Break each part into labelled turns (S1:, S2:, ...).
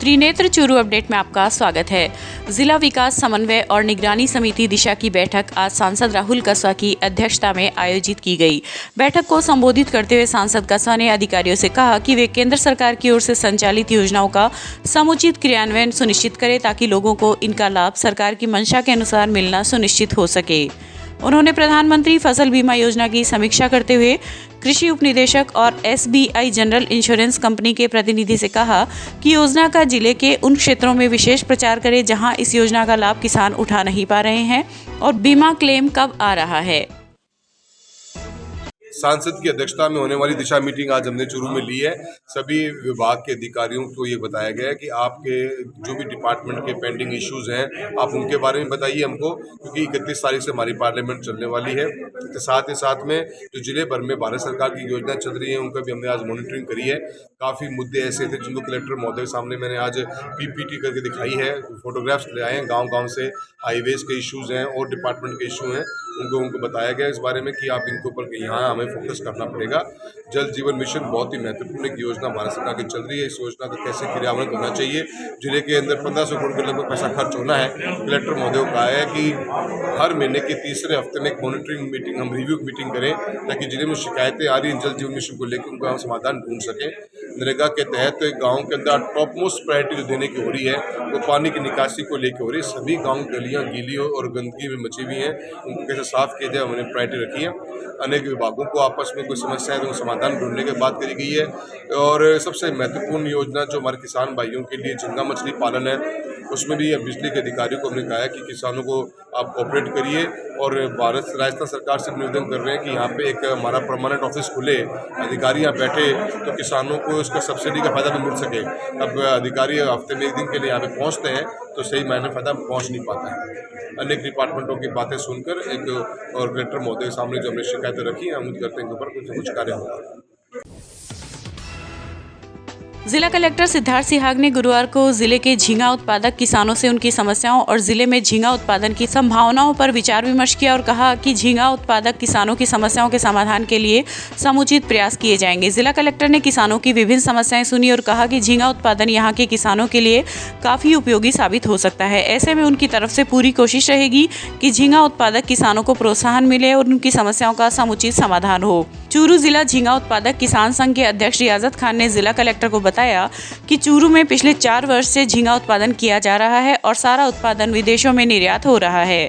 S1: Trinetra Churu update में आपका स्वागत है। जिला विकास समन्वय और निगरानी समिति दिशा की बैठक आज सांसद राहुल कसवा की अध्यक्षता में आयोजित की गई। बैठक को संबोधित करते हुए सांसद कसवा ने अधिकारियों से कहा कि वे केंद्र सरकार की ओर से संचालित योजनाओं का समुचित क्रियान्वयन सुनिश्चित करें ताकि लोगों को इनका लाभ सरकार की मंशा के अनुसार मिलना सुनिश्चित हो सके। उन्होंने प्रधानमंत्री फसल बीमा योजना की समीक्षा करते हुए कृषि उपनिदेशक और SBI जनरल इंश्योरेंस कंपनी के प्रतिनिधि से कहा कि योजना का जिले के उन क्षेत्रों में विशेष प्रचार करें जहां इस योजना का लाभ किसान उठा नहीं पा रहे हैं और बीमा क्लेम कब आ रहा है।
S2: सांसद की अध्यक्षता में होने वाली दिशा मीटिंग आज हमने चूरू में ली है। सभी विभाग के अधिकारियों को ये बताया गया है कि आपके जो भी डिपार्टमेंट के पेंडिंग इश्यूज हैं आप उनके बारे में बताइए हमको, क्योंकि 31 तारीख से हमारी पार्लियामेंट चलने वाली है। तो साथ ही साथ में जो जिले भर में भारत सरकार की योजना चल रही है उनका भी हमने आज मॉनिटरिंग करी है। काफ़ी मुद्दे ऐसे थे जिनको कलेक्टर महोदय के सामने मैंने आज PPT करके दिखाई है, फोटोग्राफ्स ले आए हैं। गाँव से हाईवेज के इशूज़ हैं और डिपार्टमेंट के इशू हैं, उनको बताया गया इस बारे में कि आप इनके ऊपर यहाँ हमें फोकस करना पड़ेगा। जल जीवन मिशन बहुत ही महत्वपूर्ण एक योजना भारत सरकार की चल रही है। इस योजना का कैसे क्रियान्वयन होना चाहिए, जिले के अंदर 1500 करोड़ के लगभग पैसा खर्च होना है। कलेक्टर महोदय को कहा है कि हर महीने के तीसरे हफ्ते में एक मॉनिटरिंग मीटिंग, हम रिव्यू मीटिंग करें ताकि जिले में शिकायतें आ रही हैं जल जीवन मिशन को लेकर उनका हम समाधान ढूंढ सकें। नरेगा के तहत गाँव के अंदर टॉप मोस्ट प्रायोरिटी जो देने की हो रही है वो पानी की निकासी को लेकर हो रही है। सभी गाँव गलियाँ गीली और गंदगी में मची हुई हैं, उनको कैसे साफ किया जाए हमने प्रायोरिटी रखी है। अनेक विभागों को आपस में कोई समस्या है तो समाधान ढूंढने की बात करी गई है। और सबसे महत्वपूर्ण योजना जो हमारे किसान भाइयों के लिए झींगा मछली पालन है, उसमें भी बिजली के अधिकारियों को हमने कहा है कि किसानों को आप कोऑपरेट करिए। और राजस्थान सरकार से निवेदन कर रहे हैं कि यहाँ पे एक हमारा परमानेंट ऑफिस खुले, अधिकारी यहाँ बैठे तो किसानों को उसका सब्सिडी का फायदा भी मिल सके। अब अधिकारी हफ्ते में एक दिन के लिए यहाँ पे पहुँचते हैं तो सही मायने फायदा पहुँच नहीं पाता है। अनेक डिपार्टमेंटों की बातें सुनकर एक और कलेक्टर महोदय के सामने जो हमने शिकायतें रखी हैं, हम उम्मीद करते हैं कि ऊपर कुछ कार्य होगा।
S1: जिला कलेक्टर सिद्धार्थ सिहाग ने गुरुवार को जिले के झींगा उत्पादक किसानों से उनकी समस्याओं और जिले में झींगा उत्पादन की संभावनाओं पर विचार विमर्श किया और कहा कि झींगा उत्पादक किसानों की समस्याओं के समाधान के लिए समुचित प्रयास किए जाएंगे। जिला कलेक्टर ने किसानों की विभिन्न समस्याएं सुनी और कहा कि झींगा उत्पादन यहाँ के किसानों के लिए काफी उपयोगी साबित हो सकता है। ऐसे में उनकी तरफ से पूरी कोशिश रहेगी कि झींगा उत्पादक किसानों को प्रोत्साहन मिले और उनकी समस्याओं का समुचित समाधान हो। चूरू जिला झींगा उत्पादक किसान संघ के अध्यक्ष रियाजत खान ने जिला कलेक्टर को बताया कि चूरू में पिछले 4 वर्ष से झींगा उत्पादन किया जा रहा है और सारा उत्पादन विदेशों में निर्यात हो रहा है।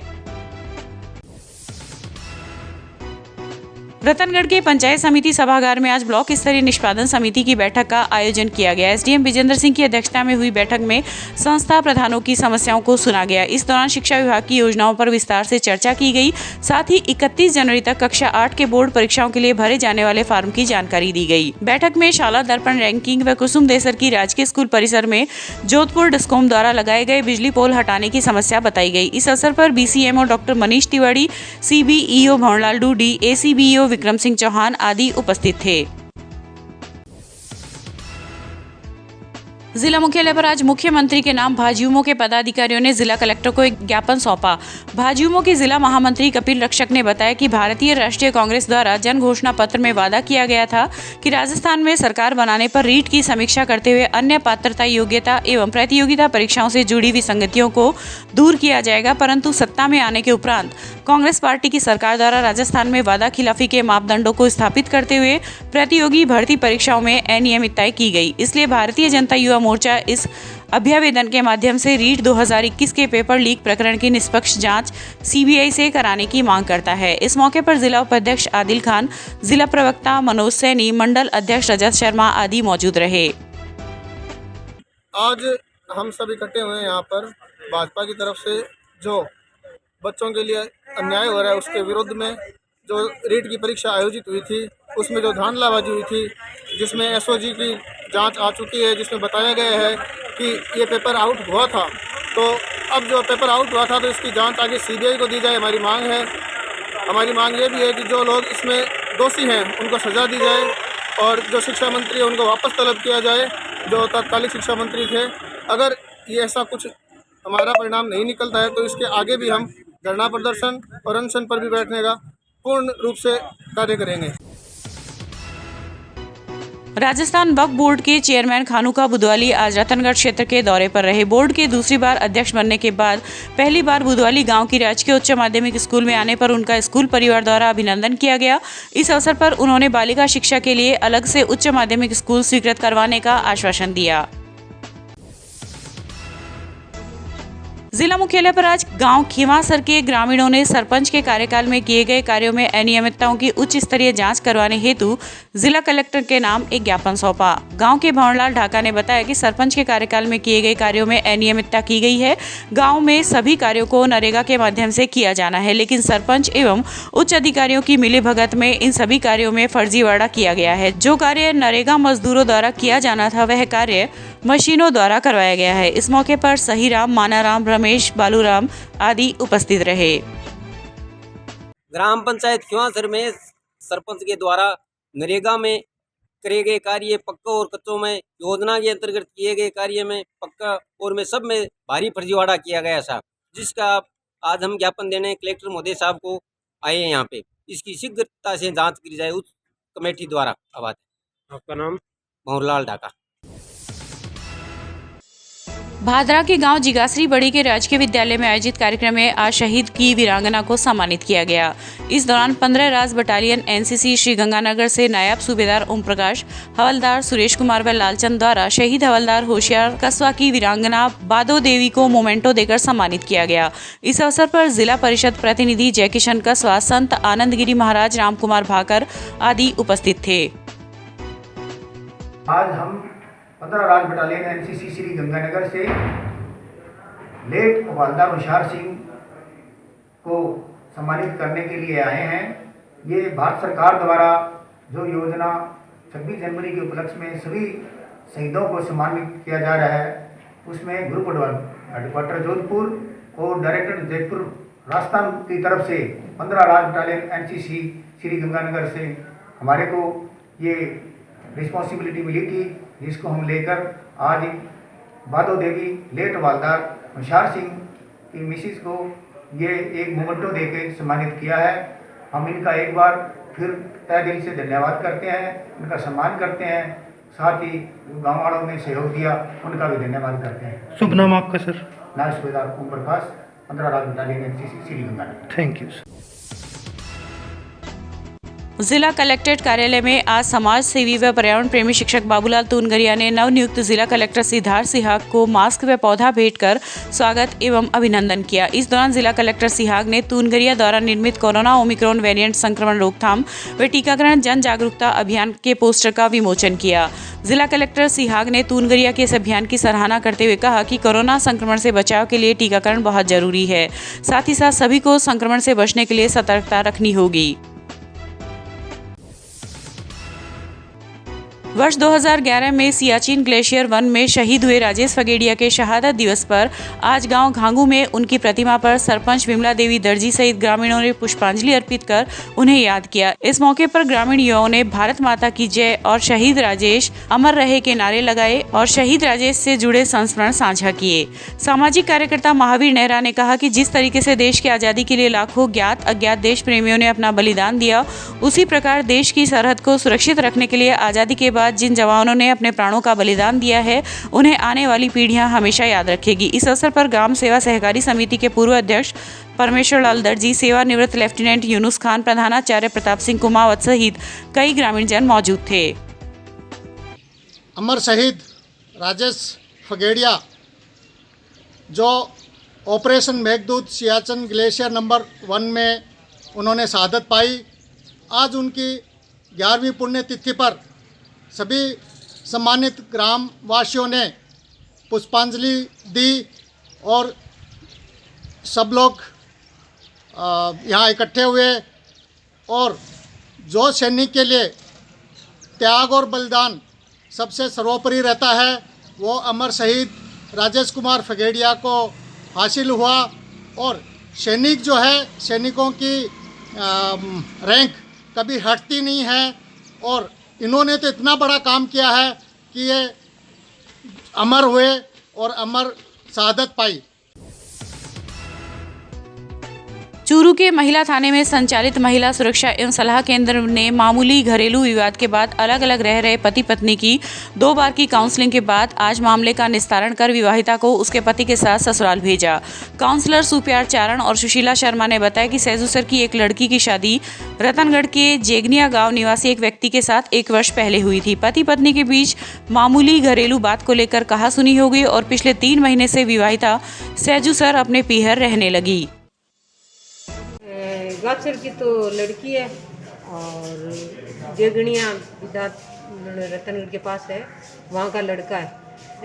S1: रतनगढ़ के पंचायत समिति सभागार में आज ब्लॉक स्तरीय निष्पादन समिति की बैठक का आयोजन किया गया। SDM विजेंद्र सिंह की अध्यक्षता में हुई बैठक में संस्था प्रधानों की समस्याओं को सुना गया। इस दौरान शिक्षा विभाग की योजनाओं पर विस्तार से चर्चा की गई। साथ ही 31 जनवरी तक कक्षा 8 के बोर्ड परीक्षाओं के लिए भरे जाने वाले फॉर्म की जानकारी दी गई। बैठक में शाला दर्पण रैंकिंग व कुसुम देसर की राजकीय स्कूल परिसर में जोधपुर डिस्कॉम द्वारा लगाए गए बिजली पोल हटाने की समस्या बताई गई। इस अवसर पर BCMO doctor Manish Tiwari, CBEO Bhanwarlal Dudi, ACBEO Vikram Singh Chauhan आदि उपस्थित थे। जिला मुख्यालय पर आज मुख्यमंत्री के नाम भाजयुमो के पदाधिकारियों ने जिला कलेक्टर को एक ज्ञापन सौंपा। भाजयुमो के जिला महामंत्री कपिल रक्षक ने बताया कि भारतीय राष्ट्रीय कांग्रेस द्वारा जन घोषणा पत्र में वादा किया गया था कि राजस्थान में सरकार बनाने पर रीट की समीक्षा करते हुए अन्य पात्रता, योग्यता एवं प्रतियोगिता परीक्षाओं से जुड़ी विसंगतियों को दूर किया जाएगा। परंतु सत्ता में आने के उपरांत कांग्रेस पार्टी की सरकार द्वारा राजस्थान में वादा खिलाफी के मापदंडों को स्थापित करते हुए प्रतियोगी भर्ती परीक्षाओं में अनियमितताएं की गई। इसलिए भारतीय जनता युवा मोर्चा इस अभ्यावेदन के माध्यम से रीट 2021 के पेपर लीक प्रकरण की निष्पक्ष जांच CBI से कराने की मांग करता है। इस मौके पर जिला उपाध्यक्ष आदिल खान, जिला प्रवक्ता मनोज सैनी, मंडल अध्यक्ष रजत शर्मा आदि मौजूद रहे।
S3: आज हम सब इकट्ठे हुए हैं यहाँ पर भाजपा की तरफ से जो बच्चों के लिए अन्याय हो रहा है उसके विरुद्ध में जो रीट की परीक्षा आयोजित हुई थी उसमें जो धांधलाबाजी हुई थी, जिसमें SOG की जांच आ चुकी है, जिसमें बताया गया है कि ये पेपर आउट हुआ था। तो अब जो पेपर आउट हुआ था तो इसकी जांच आगे CBI को दी जाए, हमारी मांग है। हमारी मांग ये भी है कि जो लोग इसमें दोषी हैं उनको सज़ा दी जाए और जो शिक्षा मंत्री है उनको वापस तलब किया जाए, जो तत्कालिक शिक्षा मंत्री थे। अगर ये ऐसा कुछ हमारा परिणाम नहीं निकलता है तो इसके आगे भी हम धरना प्रदर्शन और अनशन पर भी बैठने का पूर्ण रूप से कार्य करेंगे।
S1: राजस्थान वक्फ बोर्ड के चेयरमैन खानुका बुदवाली आज रतनगढ़ क्षेत्र के दौरे पर रहे। बोर्ड के दूसरी बार अध्यक्ष बनने के बाद पहली बार बुदवाली गांव की राजकीय उच्च माध्यमिक स्कूल में आने पर उनका स्कूल परिवार द्वारा अभिनंदन किया गया। इस अवसर पर उन्होंने बालिका शिक्षा के लिए अलग से उच्च माध्यमिक स्कूल स्वीकृत करवाने का आश्वासन दिया। जिला मुख्यालय पर आज गांव खीवासर के ग्रामीणों ने सरपंच के कार्यकाल में किए गए कार्यों में अनियमितताओं की उच्च स्तरीय जांच करवाने हेतु जिला कलेक्टर के नाम एक ज्ञापन सौंपा। गांव के भंवरलाल ढाका ने बताया कि सरपंच के कार्यकाल में किए गए कार्यों में अनियमितता की गई है। गांव में सभी कार्यों को नरेगा के माध्यम से किया जाना है, लेकिन सरपंच एवं उच्च अधिकारियों की मिलीभगत में इन सभी कार्यों में फर्जीवाड़ा किया गया है। जो कार्य नरेगा मजदूरों द्वारा किया जाना था वह कार्य मशीनों द्वारा करवाया गया है। इस मौके पर सहीराम, मानाराम, रमेश, बालूराम आदि उपस्थित रहे।
S4: ग्राम पंचायत खीवासर में सरपंच के द्वारा नरेगा में करे गए कार्य पक्का और कच्चों में, योजना के अंतर्गत किए गए कार्य में पक्का और में सब में भारी फर्जीवाड़ा किया गया था, जिसका आज हम ज्ञापन देने कलेक्टर महोदय साहब को आए हैं। यहाँ पे इसकी शीघ्रता से जांच की जाए उस कमेटी द्वारा। आवाज
S5: आपका नाम?
S4: भंवरलाल ढाका।
S1: भादरा के गांव जिगासरी बड़ी के राजकीय विद्यालय में आयोजित कार्यक्रम में आज शहीद की वीरांगना को सम्मानित किया गया। इस दौरान 15 राज बटालियन एनसीसी श्रीगंगानगर से नायब सूबेदार ओम प्रकाश, हवलदार सुरेश कुमार व लालचंद द्वारा शहीद हवलदार होशियार कस्बा की वीरांगना बादो देवी को मोमेंटो देकर सम्मानित किया गया। इस अवसर पर जिला परिषद प्रतिनिधि जयकिशन कस्बा, संत आनंदगिरी महाराज, राम कुमार भाकर आदि उपस्थित थे।
S6: आज हम 15 राज बटालियन एनसीसी श्री गंगानगर से लेट हवलदार होशियार सिंह को सम्मानित करने के लिए आए हैं। ये भारत सरकार द्वारा जो योजना 26 जनवरी के उपलक्ष्य में सभी शहीदों को सम्मानित किया जा रहा है, उसमें ग्रुप हेडक्वार्टर जोधपुर और डायरेक्टर जयपुर राजस्थान की तरफ से 15 राज बटालियन एनसीसी श्री गंगानगर से हमारे को ये रिस्पॉन्सिबिलिटी मिली थी, जिसको हम लेकर आज बादो देवी लेट हवलदार होशियार सिंह की मिसिस को ये एक मोमेंटो देके सम्मानित किया है। हम इनका एक बार फिर तहे दिल से धन्यवाद करते हैं, उनका सम्मान करते हैं, साथ ही गाँव वालों ने सहयोग दिया उनका भी धन्यवाद करते हैं।
S5: शुभ नाम आपका सर?
S6: नायब सूबेदार Om Prakash, 15 Raj battalion NCC Sri Ganganagar.
S5: Thank you.
S1: जिला कलेक्ट्रेट कार्यालय में आज समाज सेवी व पर्यावरण प्रेमी शिक्षक बाबूलाल तूनगरिया ने नवनियुक्त जिला कलेक्टर सिद्धार्थ सिहाग को मास्क व पौधा भेंट कर स्वागत एवं अभिनंदन किया। इस दौरान जिला कलेक्टर सिहाग ने तूनगरिया द्वारा निर्मित कोरोना ओमिक्रॉन वेरिएंट संक्रमण रोकथाम व टीकाकरण जन जागरूकता अभियान के पोस्टर का विमोचन किया। जिला कलेक्टर सिहाग ने तूनगरिया के इस अभियान की सराहना करते हुए कहा कि कोरोना संक्रमण से बचाव के लिए टीकाकरण बहुत जरूरी है। साथ ही साथ सभी को संक्रमण से बचने के लिए सतर्कता रखनी होगी। वर्ष 2011 में सियाचिन ग्लेशियर वन में शहीद हुए राजेश फगेड़िया के शहादत दिवस पर आज गांव घांगू में उनकी प्रतिमा पर सरपंच विमला देवी दर्जी सहित ग्रामीणों ने पुष्पांजलि अर्पित कर उन्हें याद किया। इस मौके पर ग्रामीण युवाओं ने भारत माता की जय और शहीद राजेश अमर रहे के नारे लगाए और शहीद राजेश से जुड़े संस्मरण साझा किए। सामाजिक कार्यकर्ता महावीर नेहरा ने कहा कि जिस तरीके से देश की आजादी के लिए लाखों ज्ञात अज्ञात देश प्रेमियों ने अपना बलिदान दिया, उसी प्रकार देश की सरहद को सुरक्षित रखने के लिए आजादी के बाद जिन जवानों ने अपने प्राणों का बलिदान दिया है, उन्हें आने वाली पीढ़ियां हमेशा याद रखेगी। इस अवसर पर ग्राम सेवा सहकारी समिति के पूर्व अध्यक्ष परमेश्वर लाल दर्जी, सेवानिवृत्त लेफ्टिनेंट यूनुस खान, प्रधानाचार्य प्रताप सिंह कुमावत सहित कई ग्रामीण जन मौजूद थे।
S7: अमर शहीद राजेश फगेड़िया जो operation Meghdoot Siachen glacier number 1 में उन्होंने शहादत पाई, आज उनकी 11वीं पुण्यतिथि पर सभी सम्मानित ग्राम वासियों ने पुष्पांजलि दी और सब लोग यहाँ इकट्ठे हुए और जो सैनिक के लिए त्याग और बलिदान सबसे सर्वोपरि रहता है, वो अमर शहीद राजेश कुमार फगेड़िया को हासिल हुआ। और सैनिक जो है, सैनिकों की रैंक कभी हटती नहीं है और इन्होंने तो इतना बड़ा काम किया है कि ये अमर हुए और अमर शहादत पाई।
S1: चूरू के महिला थाने में संचालित महिला सुरक्षा एवं सलाह केंद्र ने मामूली घरेलू विवाद के बाद अलग अलग रह रहे पति पत्नी की 2 बार की काउंसलिंग के बाद आज मामले का निस्तारण कर विवाहिता को उसके पति के साथ ससुराल भेजा। काउंसलर सुप्यार चारण और सुशीला शर्मा ने बताया कि सैजूसर की एक लड़की की शादी रतनगढ़ के जेगनिया गांव निवासी एक व्यक्ति के साथ 1 वर्ष पहले हुई थी। पति पत्नी के बीच मामूली घरेलू बात को लेकर कहासुनी हो गई और पिछले 3 महीने से विवाहिता सैजूसर अपने पीहर रहने लगी।
S5: गाचर की तो लड़की है और जेगनिया रतनगढ़ के पास है, वहाँ का लड़का है।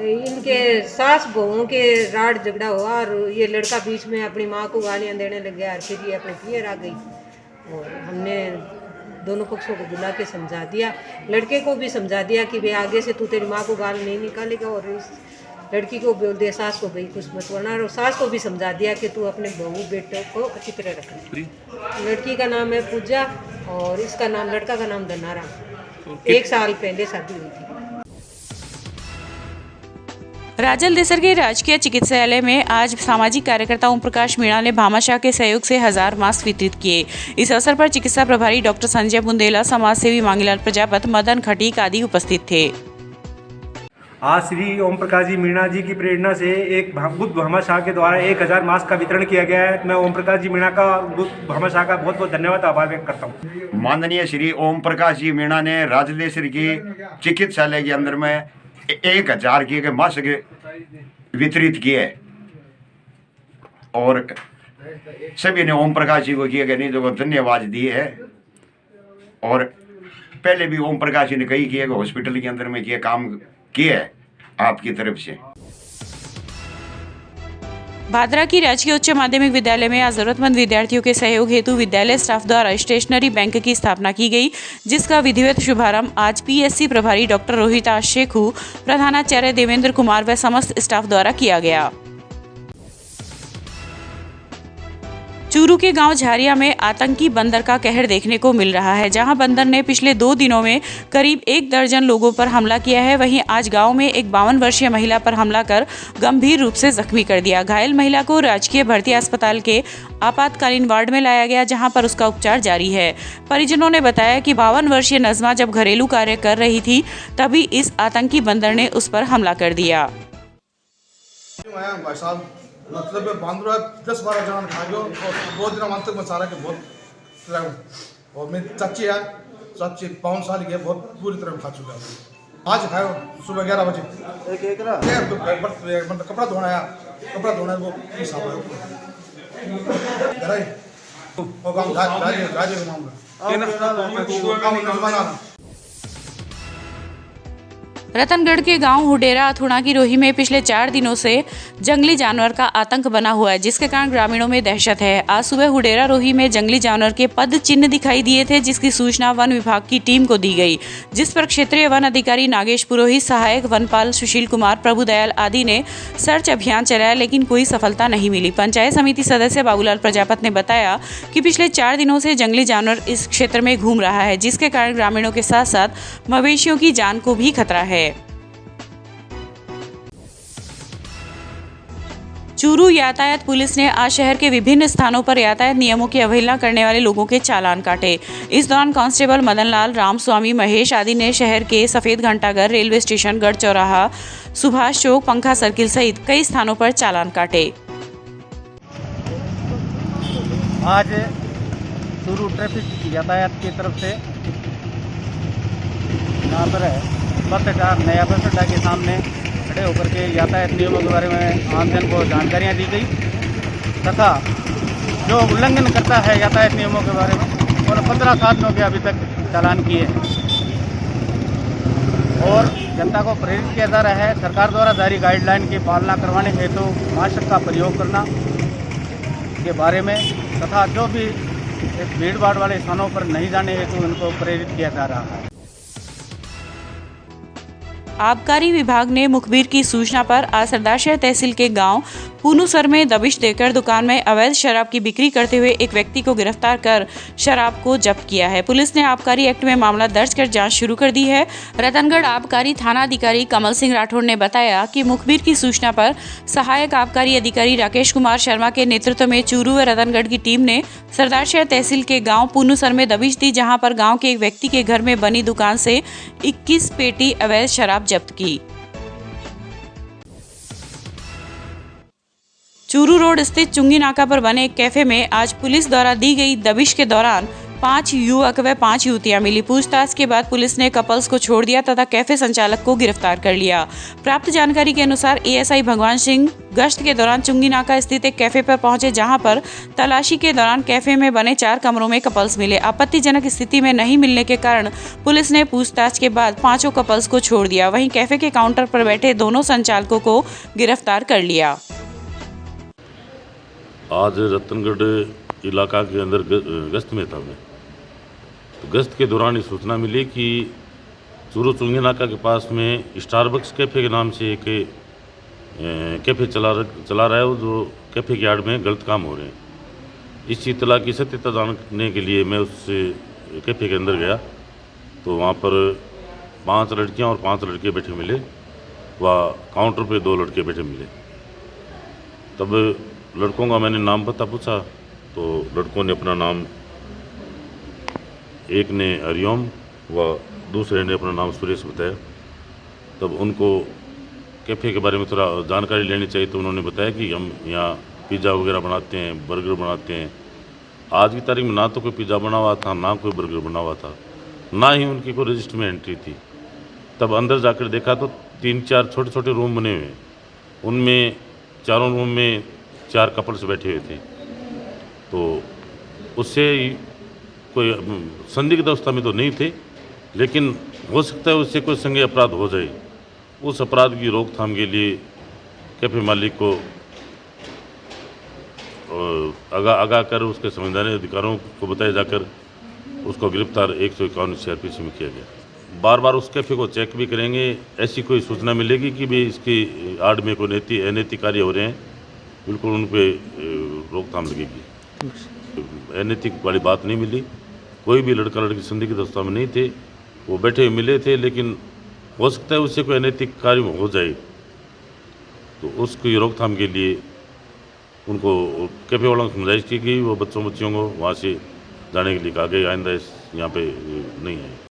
S5: इनके सास बहुओं के राड झगड़ा हुआ और ये लड़का बीच में अपनी माँ को गालियाँ देने लग गया और फिर ये अपने पियर आ गई और हमने दोनों पक्षों को बुला के समझा दिया। लड़के को भी समझा दिया कि भाई आगे से तू तेरी माँ को गाल नहीं निकालेगा और इस लड़की को बोल दे सास को भाई कुछ मत बोलना और सास को भी समझा दिया कि तू अपने बहू बेटों को अच्छी तरह रखना। लड़की का नाम है पूजा और इसका नाम लड़का का नाम धनाराम। 1 साल पहले शादी हुई थी।
S1: राजल देसर के राजकीय चिकित्सालय में आज सामाजिक कार्यकर्ता ओम प्रकाश मीणा ने भामाशाह के सहयोग से 1000 मास्क वितरित किए। इस अवसर पर चिकित्सा प्रभारी डॉक्टर संजय बुंदेला, समाज सेवी मांगीलाल प्रजापत, मदन खटीक आदि उपस्थित थे।
S8: आज श्री ओम प्रकाश जी मीणा जी की प्रेरणा से एक बुद्ध भामाशाह के द्वारा 1000 मास्क का वितरण किया गया है। मैं ओम प्रकाश जी मीणा का बुद्ध भामाशाह का बहुत बहुत धन्यवाद आभार व्यक्त करता हूँ।
S9: माननीय श्री ओम प्रकाश जी मीणा ने राजदेसर की चिकित्सालय के अंदर में 1000 के मास्क वितरित किए और सभी ने ओम प्रकाश जी को किए गए नहीं तो धन्यवाद दिए है। और पहले भी ओम प्रकाश जी ने कई किए हॉस्पिटल के अंदर में किए काम किए है आपकी तरफ से।
S1: भादरा की राजकीय उच्च माध्यमिक विद्यालय में आज जरूरतमंद विद्यार्थियों के सहयोग हेतु विद्यालय स्टाफ द्वारा स्टेशनरी बैंक की स्थापना की गई, जिसका विधिवत शुभारंभ आज पीएससी प्रभारी डॉक्टर रोहिता शेखू, प्रधानाचार्य देवेंद्र कुमार व समस्त स्टाफ द्वारा किया गया। चूरू के गांव झारिया में आतंकी बंदर का कहर देखने को मिल रहा है, जहां बंदर ने पिछले 2 दिनों में करीब 1 दर्जन लोगों पर हमला किया है। वहीं आज गांव में एक 52 वर्षीय महिला पर हमला कर गंभीर रूप से जख्मी कर दिया। घायल महिला को राजकीय भर्ती अस्पताल के आपातकालीन वार्ड में लाया गया, जहां पर उसका उपचार जारी है। परिजनों ने बताया कि 52 वर्षीय नजमा जब घरेलू कार्य कर रही थी तभी इस आतंकी बंदर ने उस पर हमला कर दिया।
S3: मतलब बांद्रा 10-12 जन खा गयो और 2 दिन अंत में सारा के बहुत और मेरी चाची है, चाची 5 साल की है, बहुत पूरी तरह खा चुका है। आज खाओ सुबह 11 बजे कपड़ा धोना है, कपड़ा धोना है वो हिसाब है वो काम राजे के नाम
S1: रतनगढ़ के गांव हुडेरा अथुणा की रोही में पिछले 4 दिनों से जंगली जानवर का आतंक बना हुआ है, जिसके कारण ग्रामीणों में दहशत है। आज सुबह हुडेरा रोही में जंगली जानवर के पद चिन्ह दिखाई दिए थे, जिसकी सूचना वन विभाग की टीम को दी गई, जिस पर क्षेत्रीय वन अधिकारी नागेश पुरोहित, सहायक वनपाल सुशील कुमार, प्रभुदयाल आदि ने सर्च अभियान चलाया, लेकिन कोई सफलता नहीं मिली। पंचायत समिति सदस्य बाबूलाल प्रजापत ने बताया कि पिछले 4 दिनों से जंगली जानवर इस क्षेत्र में घूम रहा है, जिसके कारण ग्रामीणों के साथ साथ मवेशियों की जान को भी खतरा है। चूरू यातायात पुलिस ने आज शहर के विभिन्न स्थानों पर यातायात नियमों की अवहेलना करने वाले लोगों के चालान काटे। इस दौरान कांस्टेबल मदनलाल, रामस्वामी, महेश आदि ने शहर के सफेद घंटाघर, रेलवे स्टेशन, गढ़ चौराहा, सुभाष चौक, पंखा सर्किल सहित कई स्थानों पर चालान काटे।
S8: आज चूरू ट्रैफिक यातायात की तरफ से यहाँ पर बस अड्डा, नया बस अड्डा के सामने खड़े होकर के यातायात नियमों के बारे में आमजन को जानकारियाँ दी गई तथा जो उल्लंघन करता है यातायात नियमों के बारे में और 15 साथियों के अभी तक चालान किए हैं। और जनता को प्रेरित किया जा रहा है सरकार द्वारा जारी गाइडलाइन की पालना करवाने हेतु मास्क का प्रयोग करना के बारे में तथा जो भी भीड़ भाड़ वाले स्थानों पर नहीं जाने हेतु उनको प्रेरित किया जा रहा है।
S1: आबकारी विभाग ने मुखबिर की सूचना पर आज सरदारशहर तहसील के गांव पूनूसर में दबिश देकर दुकान में अवैध शराब की बिक्री करते हुए एक व्यक्ति को गिरफ्तार कर शराब को जब्त किया है। पुलिस ने आबकारी एक्ट में मामला दर्ज कर जांच शुरू कर दी है। रतनगढ़ आबकारी थाना अधिकारी कमल सिंह राठौड़ ने बताया कि मुखबिर की सूचना पर सहायक आबकारी अधिकारी राकेश कुमार शर्मा के नेतृत्व में चूरू व रतनगढ़ की टीम ने सरदारशहर तहसील के गांव पूनूसर में दबिश दी, जहां पर गांव के एक व्यक्ति के घर में बनी दुकान से 21 पेटी अवैध शराब जब्त की। चूरू रोड स्थित चुंगी नाका पर बने एक कैफे में आज पुलिस द्वारा दी गई दबिश के दौरान 5 युवक व 5 युवतियां मिली। पूछताछ के बाद पुलिस ने कपल्स को छोड़ दिया तथा कैफे संचालक को गिरफ्तार कर लिया। प्राप्त जानकारी के अनुसार एएसआई भगवान सिंह गश्त के दौरान चुंगी नाका स्थित एक कैफे पर पहुंचे, जहां पर तलाशी के दौरान कैफे में बने 4 कमरों में कपल्स मिले। आपत्तिजनक स्थिति में नहीं मिलने के कारण पुलिस ने पूछताछ के बाद 5 कपल्स को छोड़ दिया। वहीं कैफे के काउंटर पर बैठे दोनों संचालकों को गिरफ्तार कर लिया।
S10: आज रतनगढ़ इलाका के अंदर गश्त में था मैं, तो गश्त के दौरान ये सूचना मिली कि चूरू चुंगी नाका के पास में स्टारबक्स कैफ़े के नाम से एक कैफ़े चला रहा है, वो जो कैफ़े के यार्ड में गलत काम हो रहे हैं। इस इत्तला की सत्यता जानने के लिए मैं उस कैफ़े के अंदर गया, तो वहाँ पर 5 लड़कियाँ और 5 लड़के बैठे मिले, व काउंटर पे 2 लड़के बैठे मिले। तब लड़कों का मैंने नाम पता पूछा, तो लड़कों ने अपना नाम, एक ने हरिओम व दूसरे ने अपना नाम सुरेश बताया। तब उनको कैफ़े के बारे में थोड़ा जानकारी लेनी चाहिए, तो उन्होंने बताया कि हम यहाँ पिज़्ज़ा वगैरह बनाते हैं, बर्गर बनाते हैं। आज की तारीख में ना तो कोई पिज़्ज़ा बना हुआ था, ना कोई बर्गर बना हुआ था, ना ही उनकी कोई रजिस्टर में एंट्री थी। तब अंदर जाकर देखा तो 3-4 छोटे छोटे रूम बने हुए, उनमें चारों रूम में 4 कपल्स बैठे हुए थे। तो उससे कोई संदिग्ध अवस्था में तो नहीं थे, लेकिन हो सकता है उससे कोई संज्ञेय अपराध हो जाए। उस अपराध की रोकथाम के लिए कैफे मालिक को आगाह कर उसके संवैधानिक अधिकारों को बताया जाकर उसको गिरफ्तार 151 CRPC में किया गया। बार बार उस कैफे को चेक भी करेंगे। ऐसी कोई सूचना मिलेगी कि भाई इसकी आड़ में कोई अनैतिक कार्य हो रहे हैं, बिल्कुल उन पर रोकथाम लगेगी। अनैतिक वाली बात नहीं मिली। कोई भी लड़का लड़की संदिग्ध अवस्था में नहीं थे, वो बैठे मिले थे, लेकिन हो सकता है उससे कोई अनैतिक कार्य हो जाए, तो उसकी रोकथाम के लिए उनको कैफे वालों को समझाइश की गई। वो बच्चों को वहाँ से जाने के लिए कहा गया, आइंदा यहाँ पे नहीं है।